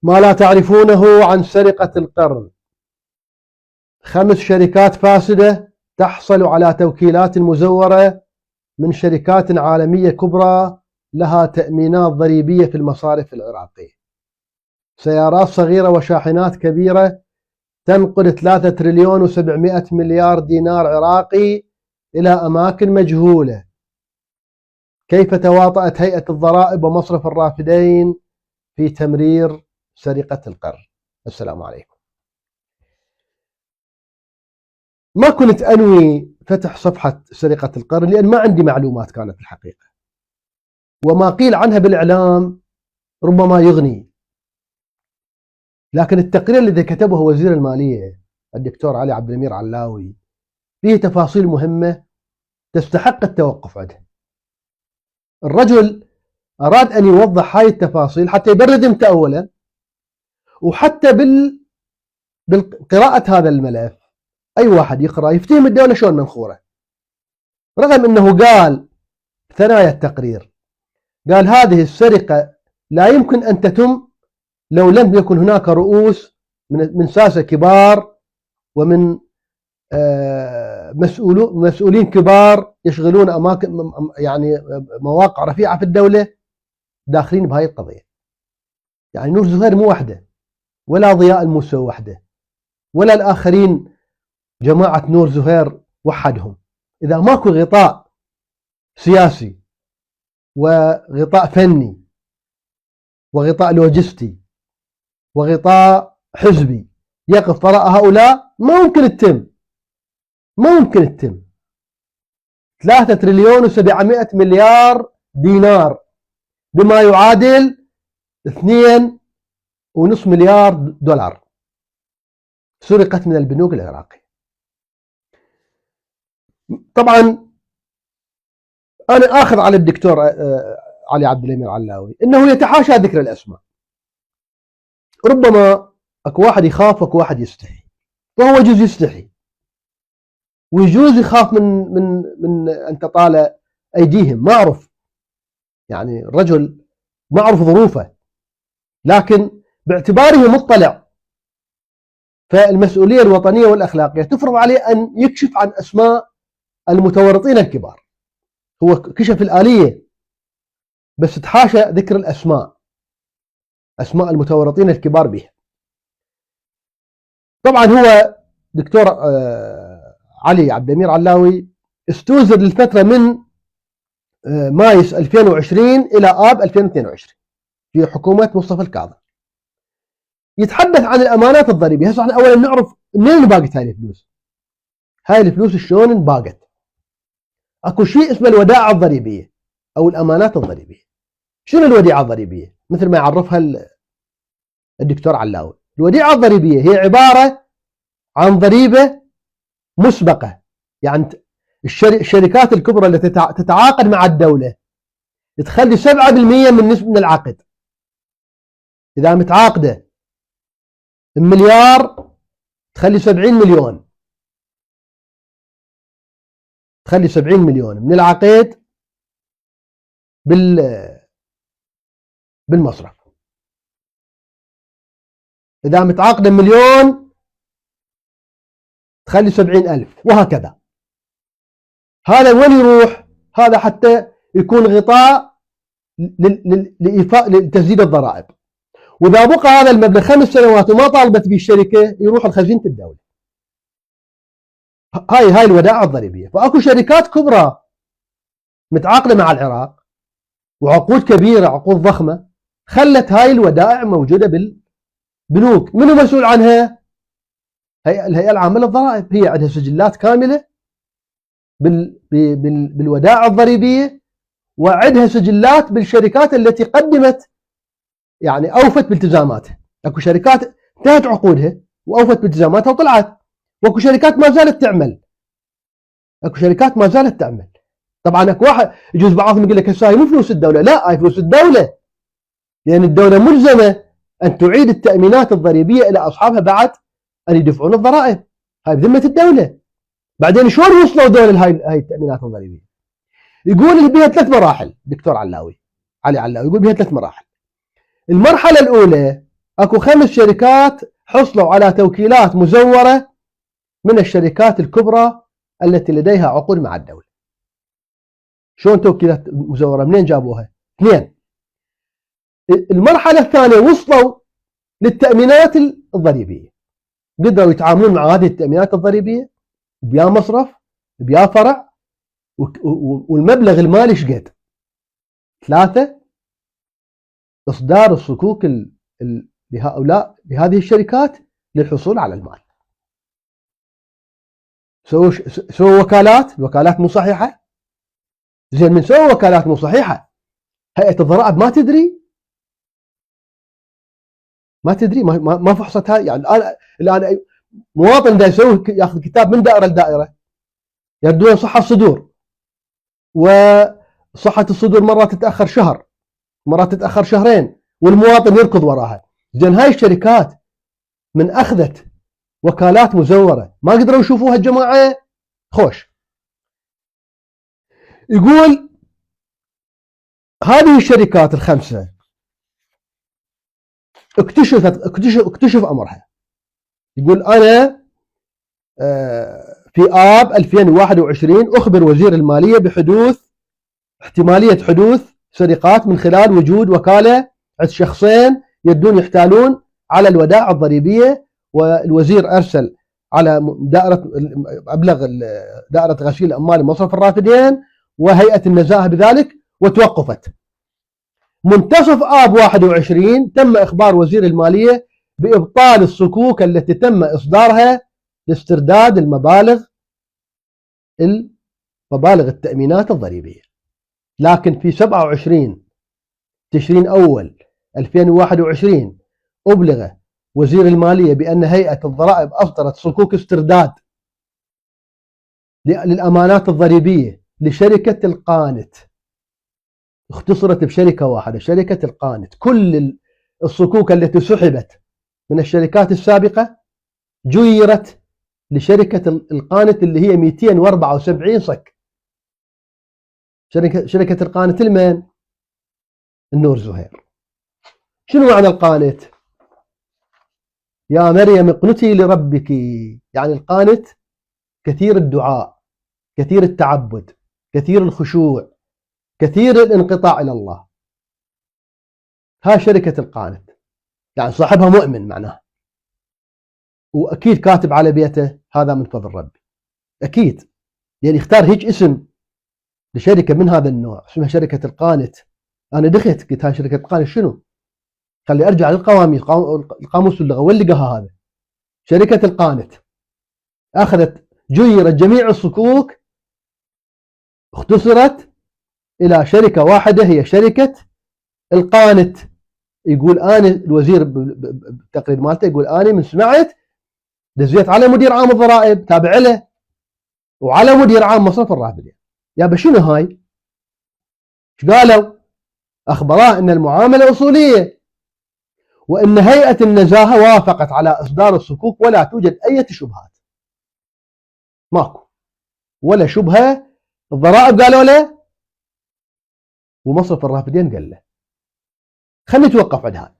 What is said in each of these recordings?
ما لا تعرفونه عن سرقة القرن. 5 شركات فاسدة تحصل على توكيلات مزورة من شركات عالمية كبرى لها تأمينات ضريبية في المصارف العراقية. سيارات صغيرة وشاحنات كبيرة تنقل 3 تريليون و700 مليار دينار عراقي إلى أماكن مجهولة. كيف تواطأت هيئة الضرائب ومصرف الرافدين في تمرير سرقة القرن؟ السلام عليكم. ما كنت أنوي فتح صفحة سرقة القرن لأن ما عندي معلومات كانت الحقيقة، وما قيل عنها بالإعلام ربما يغني، لكن التقرير الذي كتبه وزير المالية الدكتور علي عبد الأمير علاوي فيه تفاصيل مهمة تستحق التوقف عنها. الرجل أراد أن يوضح هاي التفاصيل حتى يبرد امتى أولا، وحتى بالقراءة هذا الملف أي واحد يقرأ يفتهم الدولة شلون منخورة. رغم أنه قال ثنايا التقرير، قال هذه السرقة لا يمكن أن تتم لو لم يكن هناك رؤوس من ساسة كبار ومن مسؤولين كبار يشغلون أماكن يعني مواقع رفيعة في الدولة داخلين بهاي القضية. يعني نور زهير مو وحده، ولا ضياء الموسوي وحده، ولا الآخرين جماعة نور زهير وحدهم. إذا ماكو غطاء سياسي وغطاء فني وغطاء لوجستي وغطاء حزبي يقف وراء هؤلاء ما ممكن تتم 3 تريليون و700 مليار دينار بما يعادل 2.5 مليار دولار سرقت من البنوك العراقية. طبعا أنا آخذ على الدكتور علي عبد الأمير علاوي أنه يتحاشى ذكر الأسماء. ربما أكو واحد يخاف وأكو واحد يستحي، وهو يجوز يستحي ويجوز يخاف من أن تطال أيديهم. ما أعرف، يعني الرجل ما أعرف ظروفه، لكن باعتباره مطلع فالمسؤولية الوطنية والأخلاقية تفرض عليه أن يكشف عن أسماء المتورطين الكبار. هو كشف الآلية بس تحاشى ذكر أسماء المتورطين الكبار بها. طبعا هو دكتور علي عبد الأمير علاوي استوزر للفترة من مايس 2020 إلى آب 2022 في حكومة مصطفى الكاظم. يتحدث عن الأمانات الضريبية. هسه احنا أولا نعرف منين انباقت هاي الفلوس. هاي الفلوس شلون انباقت؟ اكو شيء اسمه الودائع الضريبية أو الأمانات الضريبية. شنو الوديعة الضريبية؟ مثل ما يعرفها الدكتور علاوي، الوديعة الضريبية هي عبارة عن ضريبة مسبقة. يعني الشركات الكبرى التي تتعاقد مع الدولة تخلي 7% من نسبة من العقد. إذا متعاقدة بمليار تخلي 70 مليون، تخلي 70 مليون من العقد بالمصرف. إذا متعاقدة مليون تخلي 70,000 وهكذا. هذا وين يروح؟ هذا حتى يكون غطاء لتسديد الضرائب. وإذا بقى هذا المبلغ 5 سنوات وما طالبت به الشركة يروح لخزينة الدولة. هاي الودائع الضريبية. فأكو شركات كبرى متعاقدة مع العراق وعقود كبيرة، عقود ضخمة، خلت هاي الودائع موجودة بالبنوك. منو مسؤول عنها؟ الهيئة العامة للضرائب. هي عندها سجلات كاملة بالودائع الضريبية، وعندها سجلات بالشركات التي قدمت يعني أوفت بالتزاماتها. اكو شركات انتهت عقودها وأوفت بالتزاماتها وطلعت، واكو شركات ما زالت تعمل. طبعا اكو واحد يجوز بعضهم يقول لك هسه هاي مو فلوس الدولة. لا، هاي فلوس الدولة، لأن الدولة ملزمة أن تعيد التأمينات الضريبية إلى أصحابها بعد أن يدفعون الضرائب. هاي بذمة الدولة. بعدين شلون وصلوا دولة هاي التأمينات الضريبية؟ يقول بها 3 مراحل. دكتور علي علاوي يقول بها 3 مراحل. المرحلة الأولى اكو 5 شركات حصلوا على توكيلات مزورة من الشركات الكبرى التي لديها عقود مع الدولة. شلون توكيلات مزورة؟ منين جابوها؟ 2. المرحلة الثانية وصلوا للتأمينات الضريبية، قدروا يتعاملون مع هذه التأمينات الضريبية بيا مصرف بيا فرع، والمبلغ المالي شقد. 3. إصدار الصكوك لهؤلاء لهذه الشركات للحصول على المال. سووا وكالات، الوكالات مو صحيحة. زين، من سووا وكالات مو صحيحة هيئة الضرائب ما تدري ما فحصت هاي. يعني الآن مواطن دا يسوي ياخذ كتاب من دائرة لدائرة، يردون صحة الصدور، وصحة الصدور مرات تتأخر شهر، مرات تتأخر شهرين، والمواطن يركض وراها. زين، هاي الشركات من أخذت وكالات مزورة ما قدروا يشوفوها الجماعة. خوش، يقول هذه الشركات ال5 اكتشف أمرها. يقول أنا في آب 2021 أخبر وزير المالية بحدوث احتمالية حدوث سرقات من خلال وجود وكالة عند شخصين يردون يحتالون على الودائع الضريبية، والوزير أرسل على أبلغ دائرة غسيل الأموال مصرف الرافدين وهيئة النزاهة بذلك، وتوقفت. منتصف آب 21 تم إخبار وزير المالية بإبطال الصكوك التي تم إصدارها لاسترداد المبالغ التأمينات الضريبية. لكن في 27 تشرين أول 2021 أبلغ وزير المالية بأن هيئة الضرائب أصدرت صكوك استرداد للأمانات الضريبية لشركة القانت، اختصرت بشركة واحدة، شركة القانت. كل الصكوك التي سحبت من الشركات السابقة جيرت لشركة القانت اللي هي 274 صك. شركة القانت المن؟ النور زهير. شنو معنى القانت؟ يا مريم اقنتي لربك، يعني القانت كثير الدعاء، كثير التعبد، كثير الخشوع، كثير الانقطاع إلى الله. هاي شركة القانت، يعني صاحبها مؤمن معناه، وأكيد كاتب على بيته هذا من فضل ربي، أكيد، يعني يختار هيك اسم لشركة من هذا النوع اسمها شركة القانت. أنا دخلت قلت هاي شركة القانت شنو؟ خلي أرجع للقواميس، القاموس اللغة وين لقاها هذا؟ شركة القانت أخذت جيرت جميع الصكوك، اختصرت إلى شركة واحدة هي شركة القانت. يقول أنا الوزير بالتقرير مالته يقول أنا من سمعت دزيت على مدير عام الضرائب تابع له وعلى مدير عام مصرف الرافدين. يا شنو هاي؟ ايش قالوا؟ أخبراه أن المعاملة أصولية، وأن هيئة النزاهة وافقت على إصدار الصكوك ولا توجد أي شبهات، ماكو ولا شبهة. الضرائب قالوا له ومصرف الرافدين قال له. خلينا نتوقف عند هذا.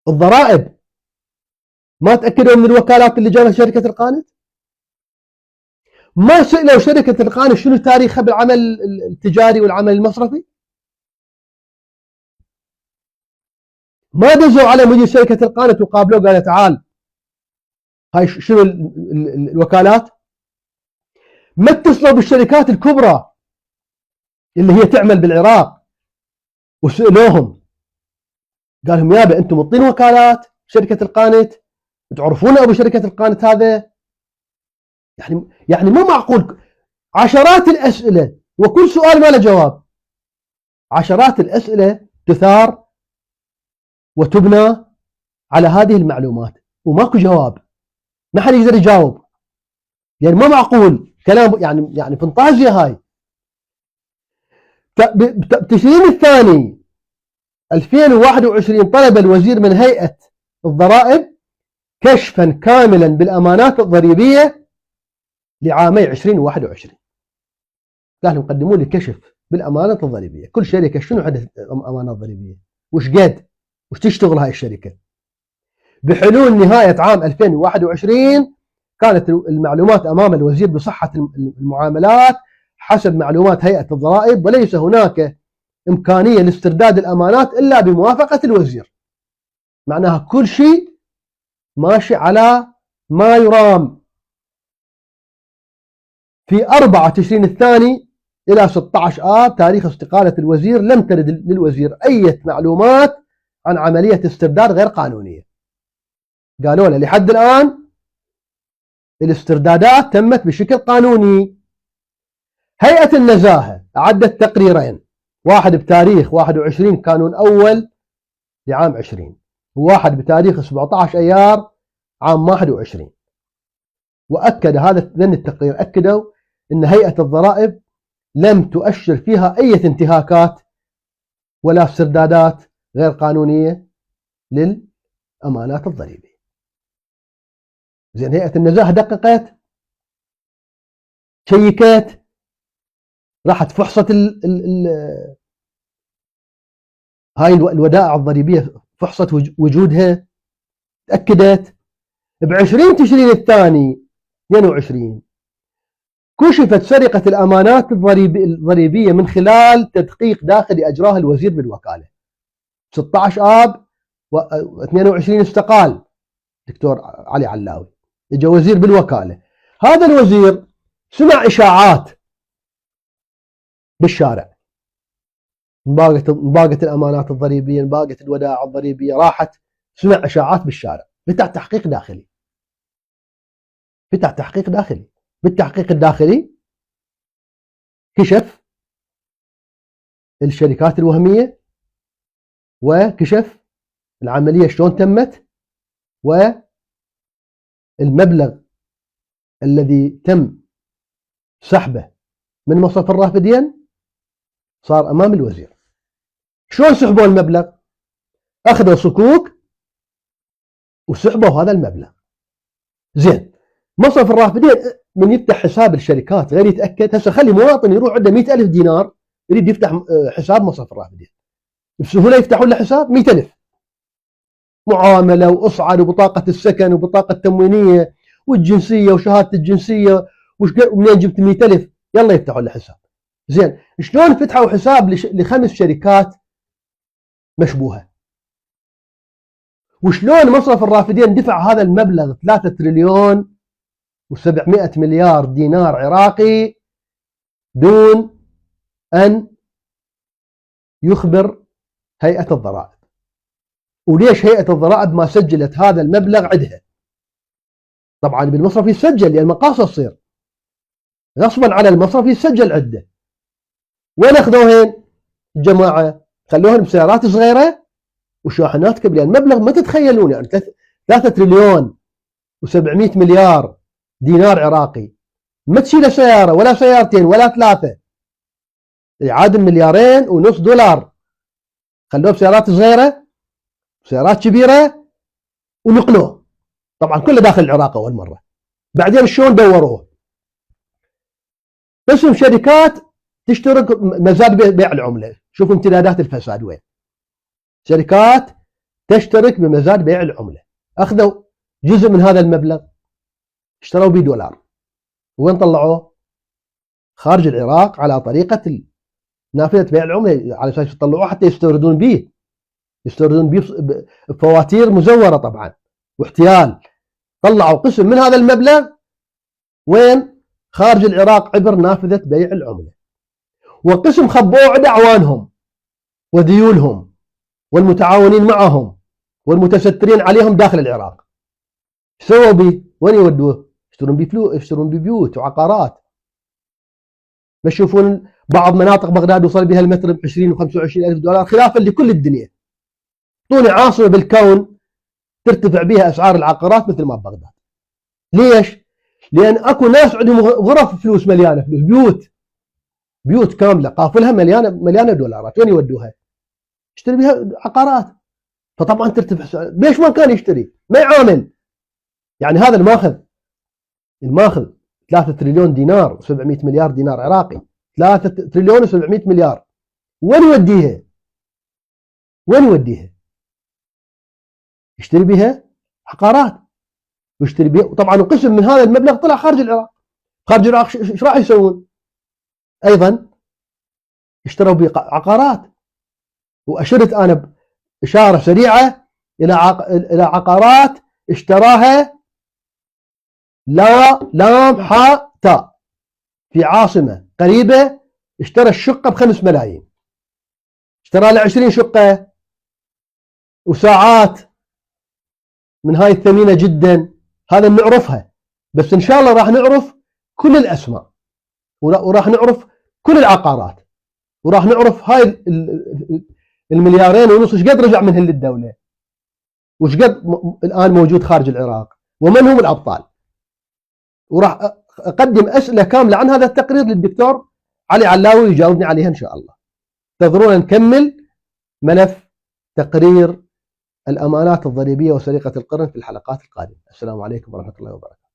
الضرائب ما تأكدوا من الوكالات اللي جابها شركة القانت؟ ما سئلوا شركة القانت شنو تاريخها بالعمل التجاري والعمل المصرفي؟ ما دزوا على مدير شركة القانت وقابلوه قال تعال هاي شنو الوكالات؟ ما اتصلوا بالشركات الكبرى اللي هي تعمل بالعراق وسئلوهم، قال لهم يابا انتم مطين وكالات شركة القانت، تعرفون ابو شركة القانت هذا؟ يعني مو معقول. عشرات الأسئلة وكل سؤال ما له جواب، عشرات الأسئلة تثار وتبنى على هذه المعلومات وماكو جواب، ما حد يقدر يجاوب. يعني ما معقول كلام، يعني فانتازيا هاي. بتشرين الثاني 2021 طلب الوزير من هيئة الضرائب كشفا كاملا بالأمانات الضريبية لعامي 20 و21. قال لهم قدموا لي كشف بالأمانات الضريبية، كل شركة شنو عندها أمانات ضريبية وش قد، وتشتغل هاي الشركة. بحلول نهاية عام 2021 كانت المعلومات أمام الوزير بصحة المعاملات حسب معلومات هيئة الضرائب، وليس هناك إمكانية لاسترداد الأمانات إلا بموافقة الوزير. معناها كل شيء ماشي على ما يرام. في 4 تشرين الثاني إلى 16 آب تاريخ استقالة الوزير لم ترد للوزير أي معلومات عن عملية استرداد غير قانونية. قالوا له لحد الآن الاستردادات تمت بشكل قانوني. هيئة النزاهة أعدت تقريرين، واحد بتاريخ 21 كانون أول لعام 20، وواحد بتاريخ 17 أيار عام 21. وأكد ذن التقرير أكدوا أن هيئة الضرائب لم تؤشر فيها أي انتهاكات ولا استردادات غير قانونية للأمانات الضريبية. زين، هيئة النزاهة دققت، شيكت، راحت فحصت هاي الودائع الضريبية، فحصت وجودها، تأكدت. ب20 تشرين الثاني 22 كشفت سرقة الأمانات الضريبية من خلال تدقيق داخلي أجراه الوزير بالوكالة. 16 آب و22 استقال دكتور علي علاوي، اجى وزير بالوكالة. هذا الوزير سمع إشاعات بالشارع، انباقت الأمانات الضريبية، انباقت الودائع الضريبية، راحت سمع إشاعات بالشارع. فتح تحقيق داخلي، بالتحقيق الداخلي كشف الشركات الوهمية، وكشف العملية شلون تمت، والمبلغ الذي تم سحبه من مصرف الرافدين صار أمام الوزير. شلون سحبوا المبلغ؟ أخذوا صكوك وسحبوا هذا المبلغ. زين، مصرف الرافدين من يفتح حساب الشركات غير يتأكد. هسه خلي مواطن يروح عنده 100,000 دينار يريد يفتح حساب مصرف الرافدين، بسهولة يفتحون له حساب 100,000 معاملة وأصعد وبطاقة السكن وبطاقة تموينية والجنسية وشهادة الجنسية ومنين جبت 100,000 يلا يفتحوا له حساب. زين، شلون فتحوا حساب ل5 شركات مشبوهة؟ وشلون مصرف الرافدين دفع هذا المبلغ 3 تريليون و700 مليار دينار عراقي دون أن يخبر هيئة الضرائب؟ وليش هيئة الضرائب ما سجلت هذا المبلغ عندها؟ طبعا بالمصرف يسجل، لأن المقاصة تصير غصبا على المصرف يسجل عنده. وين اخذوهن الجماعة؟ خلوهن بسيارات صغيرة وشاحنات كبيرة. المبلغ ما تتخيلون، يعني 3 تريليون و700 مليار دينار عراقي ما تشيل سيارة ولا سيارتين ولا 3، يعادل 2.5 دولار. خلوه بسيارات صغيرة سيارات كبيرة ونقلوه، طبعا كله داخل العراق أول مرة. بعدين شلون دوروه؟ قسم شركات تشترك مزاد بيع العملة. شوفوا امتدادات الفساد وين. شركات تشترك بمزاد بيع العملة، أخذوا جزء من هذا المبلغ اشتروا به دولار. وين طلعوه؟ خارج العراق على طريقة نافذة بيع العملة، على أساس يطلعوه حتى يستوردون به بفواتير مزورة طبعا واحتيال. طلعوا قسم من هذا المبلغ وين؟ خارج العراق عبر نافذة بيع العملة. وقسم خبوه عند أعوانهم وذيولهم والمتعاونين معهم والمتسترين عليهم داخل العراق. سووا به؟ وين يودوه؟ يشترون ببيوت وعقارات. ما تشوفون بعض مناطق بغداد وصل بها المتر ب20 و25 ألف دولار، خلافا لكل الدنيا. طول عاصمة بالكون ترتفع بها أسعار العقارات مثل ما بغداد. ليش؟ لأن أكو ناس عندهم غرف فلوس مليانة فلوس، بيوت كاملة قافلها مليانة دولارات. وين يودوها؟ يشتري بها عقارات. فطبعا ترتفع. ليش ما كان يشتري؟ ما يعامل. يعني هذا الماخذ 3 تريليون دينار و700 مليار دينار عراقي، 3 تريليون و700 مليار، وين يوديها؟ يشتري بها عقارات، ويشتري بها، وطبعا وقسم من هذا المبلغ طلع خارج العراق. خارج العراق ايش راح يسوون؟ ايضا اشتروا بعقارات. واشرت انا اشاره سريعه الى عقارات اشتراها لا لام حاء تاء في عاصمه قريبه، اشترى الشقه ب5 ملايين، اشترى له 20 شقه وساعات من هاي الثمينه جدا. هذا نعرفها، بس ان شاء الله راح نعرف كل الاسماء، وراح نعرف كل العقارات، وراح نعرف هاي المليارين ونص ايش قد رجع منهن للدوله، وش قد الان موجود خارج العراق، ومن هم الابطال. وراح اقدم اسئله كامله عن هذا التقرير للدكتور علي علاوي يجاوبني عليها ان شاء الله. انتظرونا نكمل ملف تقرير الامانات الضريبيه وسرقه القرن في الحلقات القادمه. السلام عليكم ورحمه الله وبركاته.